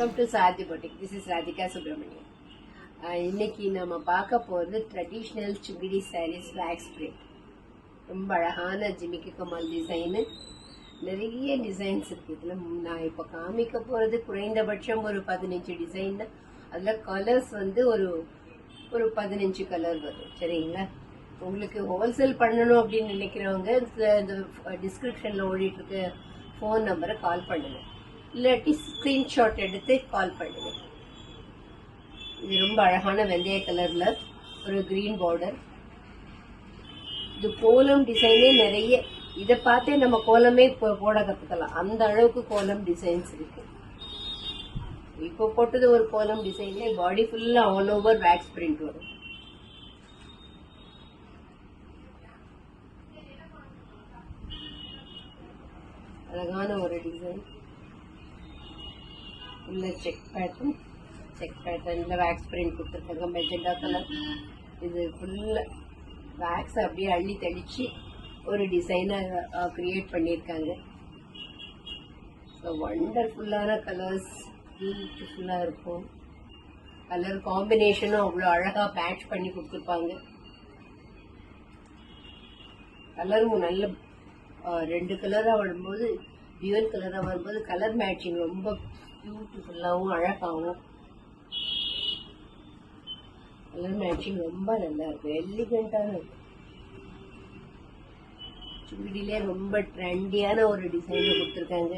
Welcome to Sadhi Boutique. This is Radhika Subramanian. இன்னைக்கு நம்ம பார்க்க போகிறது traditional Sungudi saris wax print. ரொம்ப அழகான ஜிமிக்கி கமல் டிசைனு, நிறைய டிசைன்ஸ் இருக்குது. இதில் நான் இப்போ காமிக்க போகிறது குறைந்தபட்சம் ஒரு 15 டிசைன் தான். அதில் கலர்ஸ் வந்து ஒரு 15 கலர் வரும். சரிங்களா? உங்களுக்கு ஹோல்சேல் பண்ணணும் அப்படின்னு நினைக்கிறவங்க இந்த டிஸ்கிரிப்ஷனில் ஓடிட்டு இருக்க ஃபோன் நம்பரை கால் பண்ணுங்க, இல்லாட்டி ஸ்க்ரீன்ஷாட் எடுத்து கால் பண்ணுங்க. இது ரொம்ப அழகான வெந்தய கலர்ல ஒரு கிரீன் பார்டர். இது கோலம் டிசைனே நிறைய, இதை பார்த்தே நம்ம கோலமே போட கத்துக்கலாம். அந்த அளவுக்கு கோலம் டிசைன்ஸ் இருக்கு. இப்போ போட்டது ஒரு கோலம் டிசைன்ல பாடி ஃபுல்லா ஆல் ஓவர் வேக்ஸ் பிரிண்ட் வரும். அழகான ஒரு டிசைன். உள்ள செக் பேட்டர்ன்ல வேக்ஸ் பிரிண்ட் கொடுத்துருக்காங்க. Magenta colour. இது ஃபுல்லா வேக்ஸ் அப்படியே அள்ளி தெளிச்சு ஒரு டிசைனை கிரியேட் பண்ணியிருக்காங்க. ஸோ வண்டர்ஃபுல்லான கலர்ஸ், பியூட்டிஃபுல்லாக இருக்கும். கலர் காம்பினேஷனும் அவ்வளோ அழகாக மேட்ச் பண்ணி கொடுத்துருப்பாங்க. கலரும் நல்ல 2 கலராக வரும்போது, டியூவல் கலராக வரும்போது கலர் மேட்சிங் ரொம்ப பியூட்டிஃபுல்லாகவும் அழகாகவும், கலர் மேட்சிங் ரொம்ப நல்லா இருக்கும். எலிகண்டான இருக்கும். சுங்கிடிலே ரொம்ப ட்ரெண்டியான ஒரு டிசைன் கொடுத்துருக்காங்க.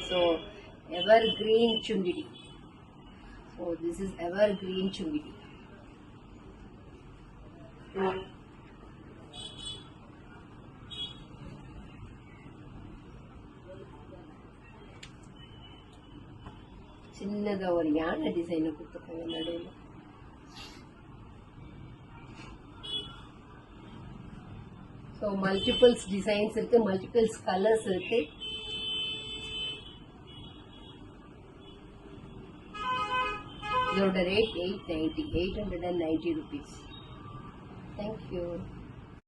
So evergreen Sungudi. So this is evergreen Sungudi. சின்னதா ஒரு யானை டிசைனை கொடுத்துருக்காங்க நடுவில். ஸோ மல்டிபிள்ஸ் டிசைன்ஸ் இருக்கு, மல்டிபிள்ஸ் கலர்ஸ் இருக்கு. இதோட ரேட் 890 rupees. Thank you.